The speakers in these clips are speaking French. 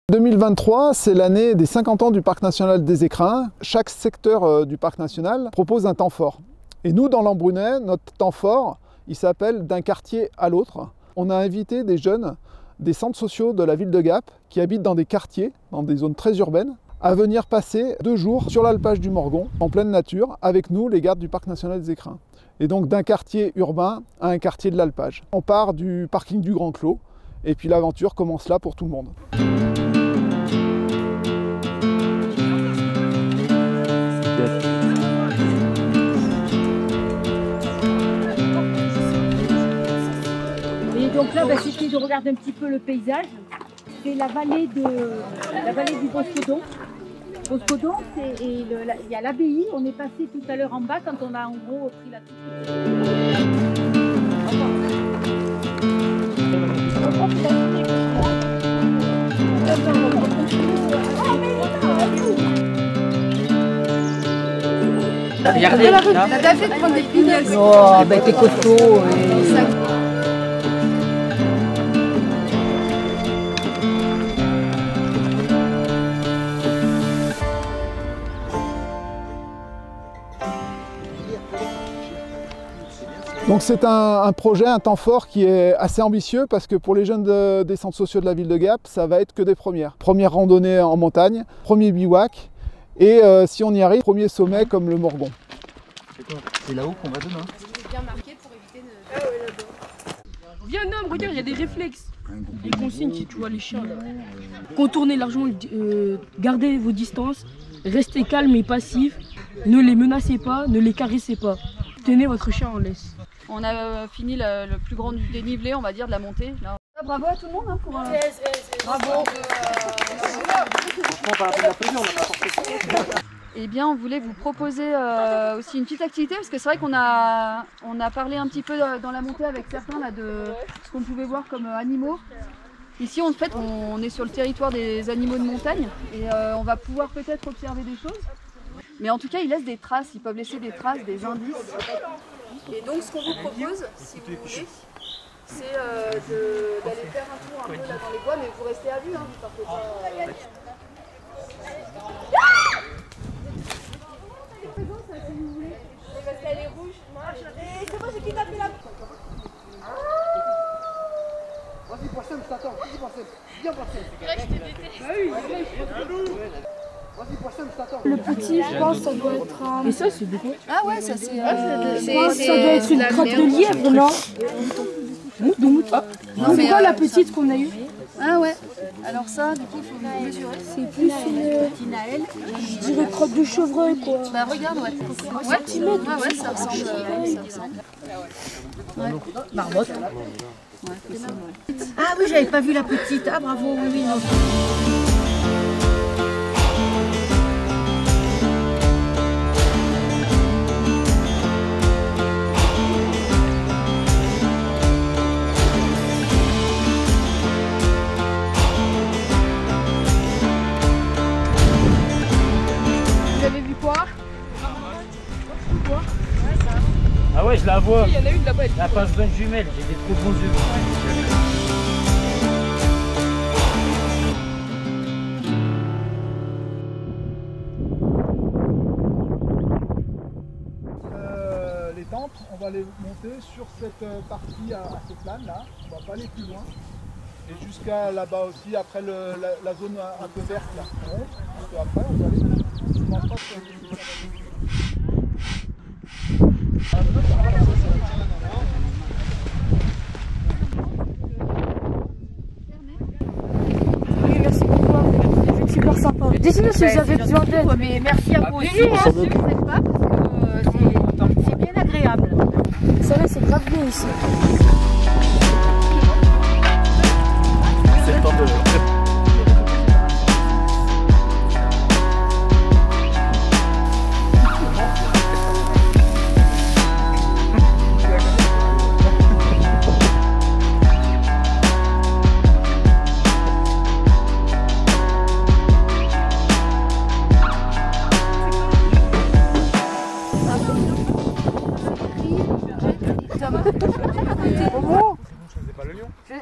2023, c'est l'année des 50 ans du Parc national des Écrins. Chaque secteur du Parc national propose un temps fort. Et nous, dans l'Embrunais, notre temps fort, il s'appelle d'un quartier à l'autre. On a invité des jeunes des centres sociaux de la ville de Gap qui habitent dans des quartiers, dans des zones très urbaines, à venir passer 2 jours sur l'alpage du Morgon, en pleine nature, avec nous, les gardes du Parc national des Écrins. Et donc d'un quartier urbain à un quartier de l'alpage. On part du parking du Grand Clos, et puis l'aventure commence là pour tout le monde. Et donc là, c'était de regarder un petit peu le paysage. C'est la vallée du Boscodon. Boscodon, il y a l'abbaye. On est passé tout à l'heure en bas quand on a en gros pris la Regardez, t'as fait de prendre des pignoles. Oh, ben t'es costaud. Donc c'est un projet, un temps fort qui est assez ambitieux parce que pour les jeunes des centres sociaux de la ville de Gap, ça va être que des premières. Première randonnée en montagne, premier bivouac et si on y arrive, premier sommet comme le Morgon. C'est là-haut qu'on va demain. C'est bien marqué pour éviter de... Ah ouais, là-bas. Viens, homme, regarde, il y a des réflexes. Les consignes, si tu vois les chiens là. Contournez largement, gardez vos distances, restez calme et passif, ne les menacez pas, ne les caressez pas. Tenez votre chien en laisse. On a fini le plus grand du dénivelé, on va dire, de la montée. Là. Bravo à tout le monde hein, pour... Bravo. Eh bien, on voulait vous proposer aussi une petite activité parce que c'est vrai qu'on a parlé un petit peu dans la montée avec certains là, de ce qu'on pouvait voir comme animaux. Ici, en fait, on est sur le territoire des animaux de montagne et on va pouvoir peut-être observer des choses. Mais en tout cas, ils laissent des traces, ils peuvent laisser des traces, des indices. Et donc, ce qu'on vous propose, si vous voulez, c'est d'aller faire un tour un peu là dans les bois, mais vous restez à vue, hein, vous partez pas... Si vous voulez. Parce qu'elle est rouge. C'est moi, c'est qui t'a fait la... Vas-y, Poissem, je t'attends. Vas-y, Poissem. Viens, Poissem. Je te déteste. Bah oui, Vas-y, Poissem, je t'attends. Le petit, je pense, ça doit être un... Et ça, c'est de quoi? Ah ouais, ça c'est... ça doit être une crotte de lièvre, non? C'est quoi la petite qu'on a eue? Ah ouais. Alors ça, du coup, il faut mesurer. C'est plus une... Je dirais crotte de chevreuil, quoi. Bah regarde, ouais. Ouais, ça ressemble. Ouais. Marmotte. Ouais, c'est ça. Ah oui, j'avais pas vu la petite. Ah bravo, oui, oui. Non. Vous avez vu quoi? Ah ouais, je la vois. Il y en a une là-bas. La passe bonne jumelle, j'ai des trop bons yeux. Les tentes, on va les monter sur cette partie assez plane là, on va pas aller plus loin. Et jusqu'à là-bas aussi, après la zone un peu verte là. Ouais, parce qu'après, on va aller Oui, merci beaucoup. Vous êtes super sympa. Dites-nous si vous avez besoin d'aide. Mais merci à vous aussi. Ne vous faites pas parce que c'est bien agréable. Vous savez, c'est grave bien ici. C'est le temps de...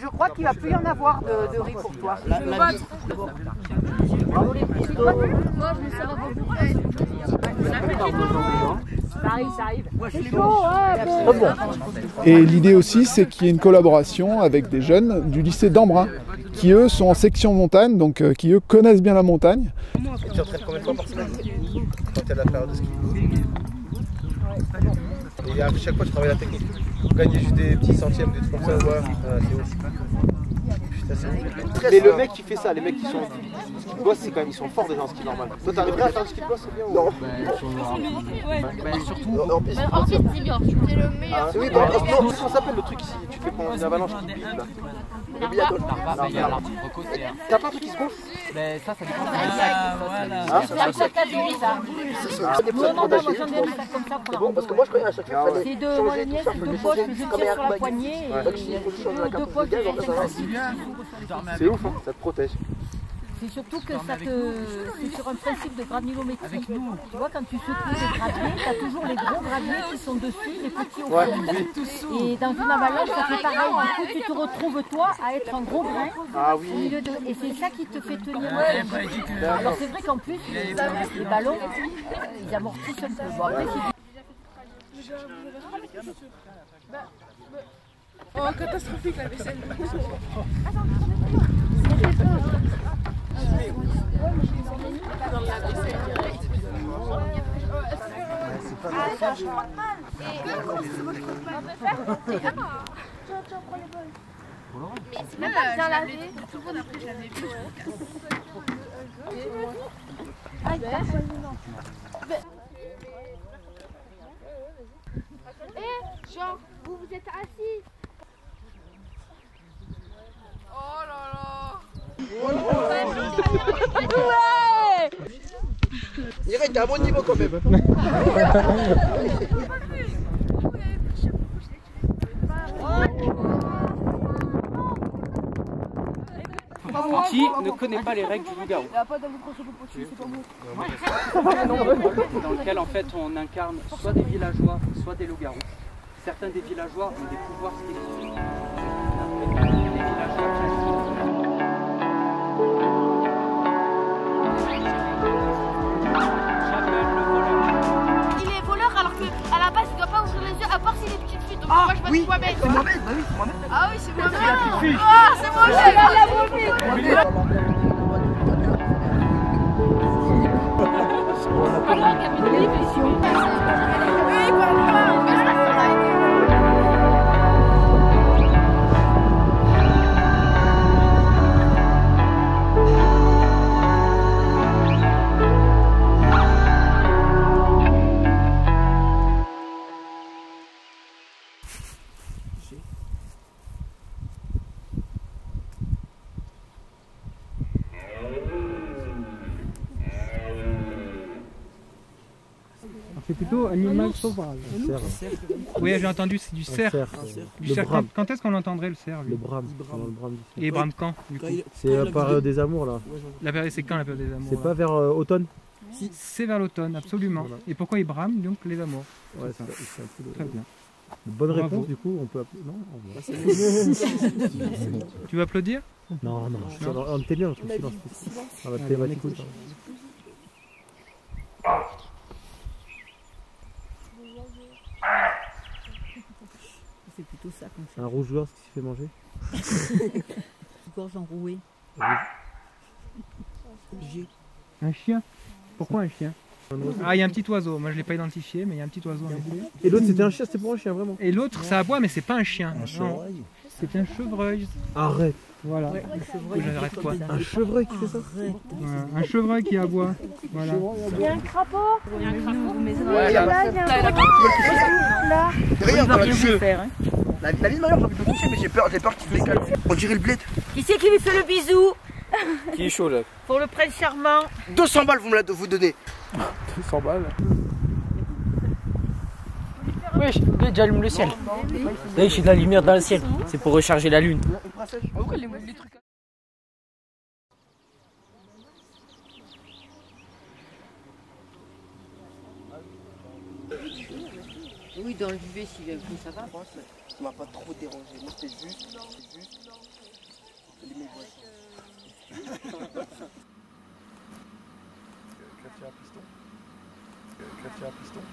Je crois qu'il va peut y en avoir de riz pour toi. Bravo les pistos. Moi, je me sers un peu. Ça arrive. C'est chaud, hein. Et l'idée aussi, c'est qu'il y ait une collaboration avec des jeunes du lycée d'Embrun, qui eux sont en section montagne, donc qui eux connaissent bien la montagne. Et tu entraînes combien de fois par semaine quand tu as la période de ski? Et à chaque fois, je travaille la technique. Pour gagner juste des petits centièmes, des trucs comme ça, ouais, c'est ouf. Putain, c'est ouf. Mais le mec qui fait ça, les mecs qui bossent, c'est quand même, ils sont forts déjà en ski normal. Toi, t'arriverais à faire du ski de boss, c'est bien ou... Non. Surtout en piste. En fait, c'est bien. C'est le meilleur. Ah, oui, non, ça s'appelle le truc ici, tu te fais prendre une avalanche qui bille là. Le biathlon. T'as pas un truc qui se gonfle? Mais ça dépend. C'est bon, parce que moi je connais à chaque fois. C'est deux mollets, c'est deux poches que je tire sur la poignée et deux poches de c'est ouf, hein, ça te protège. C'est surtout que ça c'est sur un principe de granulométrie. Tu vois, quand tu secoues les graviers, tu as toujours les gros graviers qui sont dessus, les petits au fond. Et dans une avalanche, ça fait pareil. Du coup, tu te retrouves, toi, à être un gros grain au milieu de... Et c'est ça qui te fait tenir. Alors, c'est vrai qu'en plus, les ballons, ils amortissent un peu. Bon, après, Oh, catastrophique la vaisselle. C'est même pas bien lavé. Tout le monde après j'avais vu. Genre, vous vous êtes assis. Oh là là. Ouais. Irène, t'es à un bon niveau quand même. Qui ne connaît pas les règles du loup-garou? Dans lequel en fait on incarne soit des villageois, soit des loups-garous. Certains des villageois ont des pouvoirs spécifiques. Les villageois classiques. Il est voleur alors qu'à la base il doit pas ouvrir les yeux à part s'il est petite fille. Donc moi je me dis Mohamed. C'est Mohamed, bah oui, c'est Mohamed. Ah oui c'est Mohamed. Ah c'est Mohamed. C'est plutôt animal sauvage. Oui, j'ai entendu, c'est du cerf. Du cerf. Quand est-ce qu'on entendrait le cerf? Le brame. Et il brame quand du coup? C'est la période des amours là. La période, c'est quand la période des amours? C'est pas vers automne? C'est vers l'automne, absolument. Voilà. Et pourquoi il brame donc les amours? Ouais, c'est un peu de... Très bien. Bonne Bravo. réponse du coup, on peut applaudir. Non, tu veux applaudir? Non, on était bien, je me suis lancé. On va thématique. c'est plutôt ça qu'on fait. Un rouge-gorge qui se fait manger? Gorge enrouée. Un chien? Pourquoi un chien? Ah, il y a un petit oiseau, moi je ne l'ai pas identifié, mais il y a un petit oiseau. Et l'autre c'était un chien, c'était pour un chien vraiment? Et l'autre ça aboie, mais c'est pas un chien. C'est un chevreuil. Arrête. Voilà. Ouais, J'arrête quoi? Un chevreuil qui fait ça? Voilà. Un chevreuil qui aboie. Voilà. Il y a un crapaud. Il y a un crapaud. Ouais, là, Là, il y a un crapaud. Là. rien, va rien vous faire. Hein. La vie de ma mère, j'ai envie de le toucher, mais j'ai peur qu'il se décale. On dirait le bled. Qui c'est qui lui fait le bisou? Qui est chaud là? Pour le prince charmant. 200 balles, vous me la donnez. 200 balles. Oui, j'allume le ciel. Là, j'ai de la lumière dans le ciel. C'est pour recharger la lune. Oui, dans le duvet, s'il a vu, ça va. Ça m'a pas trop dérangé. Moi, c'était juste. piston.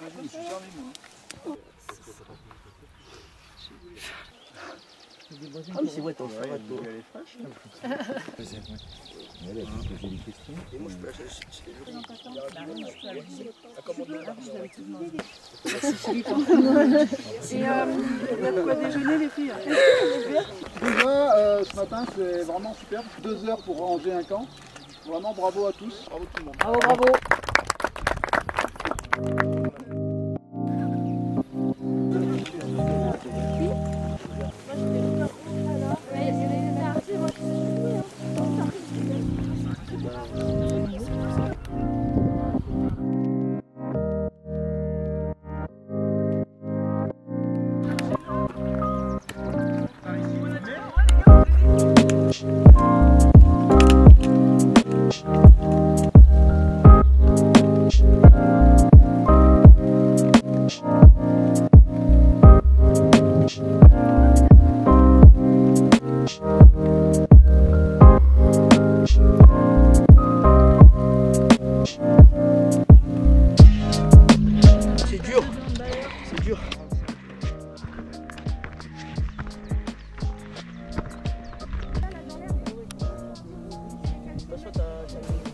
Je me suis fermé, moi. Ah oui, c'est vrai, ton frère, elle est fraîche. Elle a posé des questions. Et moi, je peux acheter Et il y a de quoi déjeuner, les filles? Déjà, ce matin, c'est vraiment super. 2 heures pour ranger un camp. Vraiment, bravo à tous. Bravo tout le monde. Bravo, bravo.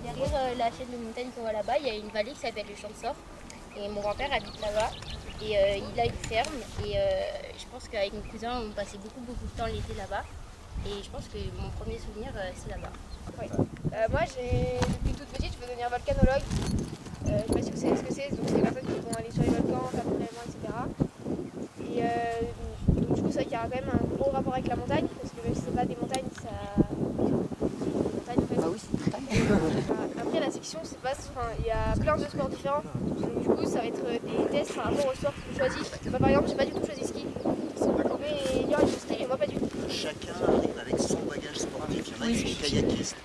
Derrière la chaîne de montagne qu'on voit là-bas, il y a une vallée qui s'appelle le Champ de Sort. Et mon grand-père habite là-bas. Et il a une ferme. Et je pense qu'avec mes cousins, on passait beaucoup de temps l'été là-bas. Et je pense que mon premier souvenir, c'est là-bas. Ouais. Moi, depuis toute petite, je veux devenir volcanologue. Je ne sais pas si vous savez ce que c'est. Donc, c'est les personnes qui vont aller sur les volcans, faire des prélèvements, etc. Et donc, du coup, c'est vrai qu'il y a quand même un gros rapport avec la montagne. Parce que même si ce n'est pas des montagnes, ça. Ah oui, c'est une montagne. Après, la section, c'est pas. Enfin, il y a plein de sports différents. Donc, du coup, ça va être des tests par rapport au sport que tu choisis. Moi, par exemple, j'ai pas du tout choisi ski. Mais il y a du ski, mais moi, pas du tout. Chacun arrive avec son bagage sportif. Il y en a qui sont kayakistes,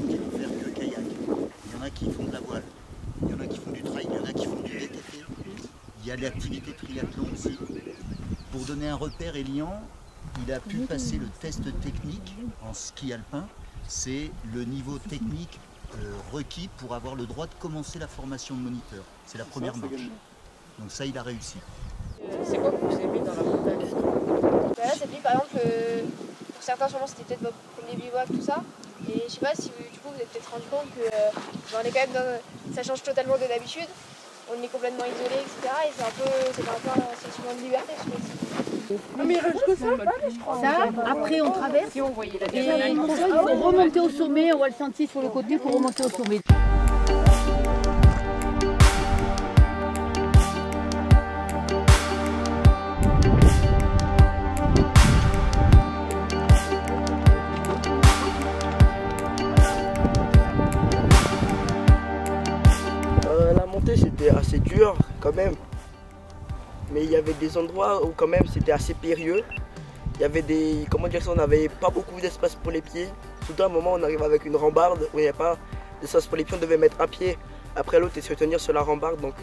qui vont faire que kayak. Il y en a qui font de la voile. Il y en a qui font du trail. Il y en a qui font du VTT. Il y a l'activité triathlon aussi. Pour donner un repère, Elian, il a pu passer le test technique en ski alpin. C'est le niveau technique requis pour avoir le droit de commencer la formation de moniteur. C'est la première marche. Donc ça, il a réussi. C'est quoi que vous aimez dans la montagne? Là, cette nuit, par exemple, pour certains, sûrement, c'était peut-être votre premier bivouac, tout ça. Et je sais pas si du coup, vous êtes peut-être rendu compte que on est quand même dans... ça change totalement de d'habitude. On est complètement isolé, etc. Et c'est un peu un sentiment de liberté, je pense. Ah mais il reste que ça, après on traverse et on faut remonter au sommet, on voit le sentier sur le côté pour remonter au sommet. La montée c'était assez dur quand même. Mais il y avait des endroits où quand même c'était assez périlleux. Il y avait des, comment dire ça, on n'avait pas beaucoup d'espace pour les pieds. Surtout à un moment on arrive avec une rambarde où il n'y a pas d'espace pour les pieds, on devait mettre un pied après l'autre et se tenir sur la rambarde. Donc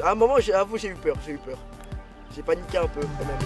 à un moment j'avoue j'ai eu peur. J'ai paniqué un peu quand même.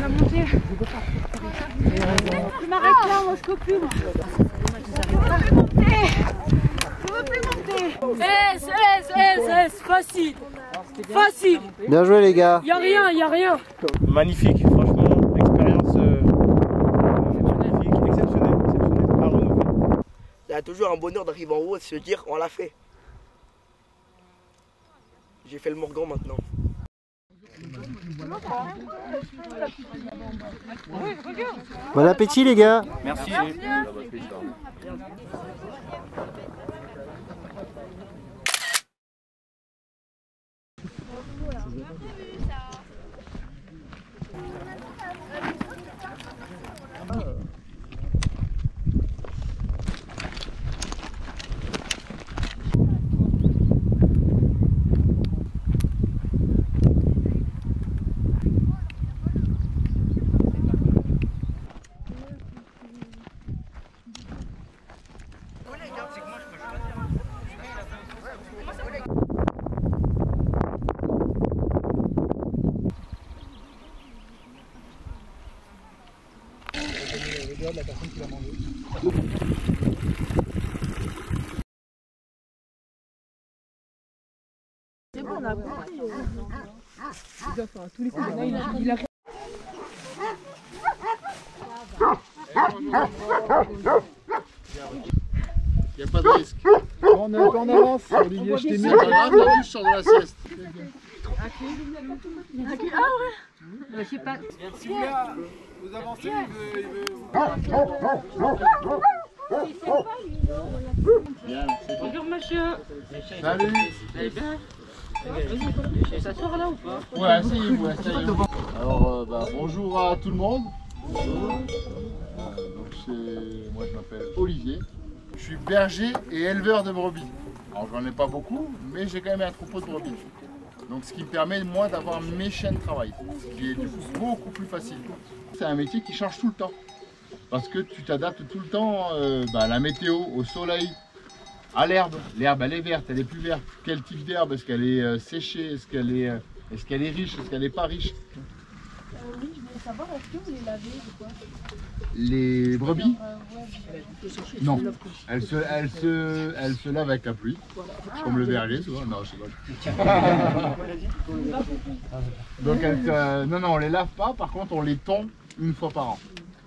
La montée. Je m'arrête là, moi je peux plus. Moi. Je veux plus monter. Facile. Facile. Bien joué les gars. Y a rien. Magnifique, franchement, expérience magnifique, exceptionnelle, à renouveler. Il y a toujours un bonheur d'arriver en haut et de se dire on l'a fait. J'ai fait le Morgan maintenant. Bon appétit les gars. Merci. La personne qui l'a mangé. C'est bon, on a compris. Tous les coups, il a... Il n'y a pas de risque. On est un peu en avance, Olivier, je t'ai mis. C'est pas grave, t'as vu, je sors de la sieste. Ah ouais. Je sais pas. Si vous avancez, il veut... Bien, Bonjour monsieur. salut. Vous allez bien? Vous s'asseoir là ou pas? Ouais, asseyez-vous, asseyez-vous. Alors, bonjour à tout le monde. Bonjour. Moi, je m'appelle Olivier. Je suis berger et éleveur de brebis. Alors, j'en ai pas beaucoup, mais j'ai quand même un troupeau de brebis. Donc, ce qui me permet, moi, d'avoir mes chaînes de travail, ce qui est du coup beaucoup plus facile. C'est un métier qui change tout le temps. Parce que tu t'adaptes tout le temps à la météo, au soleil, à l'herbe. L'herbe, elle est verte, elle est plus verte. Quel type d'herbe? Est-ce qu'elle est séchée? Est-ce qu'elle est riche? Est-ce qu'elle n'est pas riche? Oui, je voulais savoir, est-ce que vous les lavez ou quoi? Les brebis? Ouais. Non, elles se lavent avec la pluie, comme le berger souvent. Non, je sais pas. Donc non, on les lave pas, par contre on les tond une fois par an.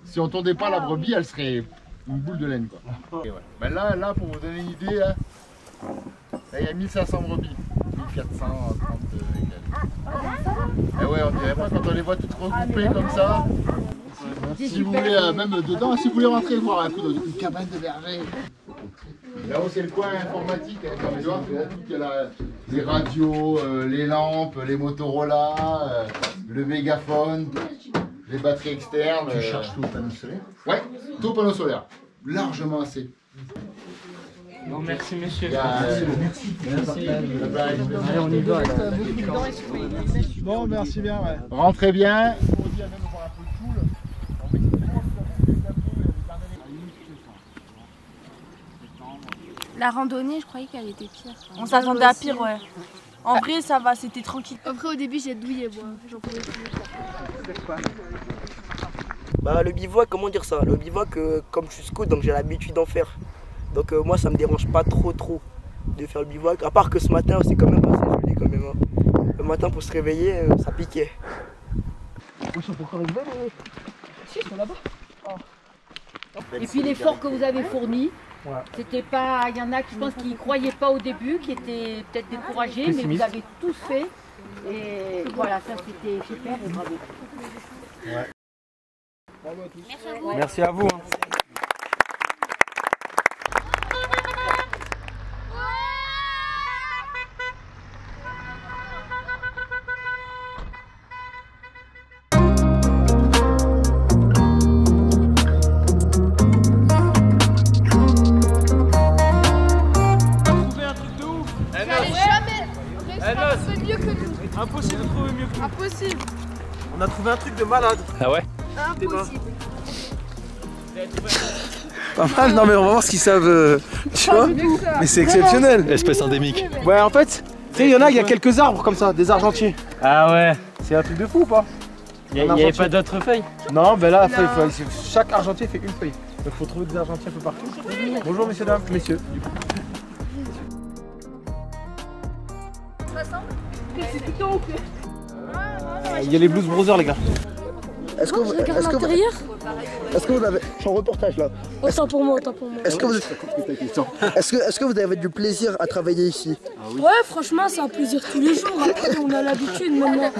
Si on tondait pas la brebis, elle serait une boule de laine, quoi. Et ouais. Ben là, pour vous donner une idée, là, il y a 1500 brebis, 1430 et ouais, on dirait pas quand on les voit toutes regroupées comme ça. Si vous voulez, même dedans, si vous voulez rentrer voir un coup dans une cabane de berger. Là-haut, c'est le coin informatique, hein, comme tu vois, il y a les radios, les lampes, les Motorola, le mégaphone, les batteries externes. Tu charges tout au panneau solaire? Ouais, tout au panneau solaire. Largement assez. Bon, merci monsieur. Merci. Allez, on y va. Bon, merci bien, ouais. Rentrez bien. La randonnée, je croyais qu'elle était pire. On s'attendait à pire, ouais. En vrai, ça va, c'était tranquille. Après, au début, j'ai douillé, moi. J'en pouvais plus. Bah, le bivouac, comment dire ça? Le bivouac, comme je suis scout, donc j'ai l'habitude d'en faire. Donc moi, ça me dérange pas trop de faire le bivouac. À part que ce matin, c'est quand même assez joli quand même. Hein. Le matin, pour se réveiller, ça piquait. Ils sont encore arrivés, mais... Si, ils sont là-bas. Oh. Et puis l'effort que vous avez fourni, c'était pas... Il y en a qui, je pense, qui ne croyaient pas au début, qui étaient peut-être découragés, mais vous avez tous fait. Et voilà, ça c'était super et bravo. Ouais. Bravo à tous. Merci à vous. Merci à vous. Hein. Impossible de trouver mieux que nous. Impossible. On a trouvé un truc de malade. Ah ouais? Impossible. Pas mal, non mais on va voir ce qu'ils savent, tu vois. Mais c'est exceptionnel. Espèce endémique. Ouais, en fait, tu sais, il y a quelques arbres comme ça, des argentiers. Ah ouais. C'est un truc de fou ou pas? Il n'y avait pas d'autres feuilles? Non, ben là, chaque argentier fait une feuille. Donc il faut trouver des argentiers un peu partout. Bonjour messieurs, dames, messieurs. Il y a les Blues Brothers, les gars. Est-ce que vous avez... Je suis en reportage là. Autant pour moi, autant pour moi. Est-ce que vous avez du plaisir à travailler ici? Ouais, franchement, c'est un plaisir tous les jours. Après, on a l'habitude maintenant.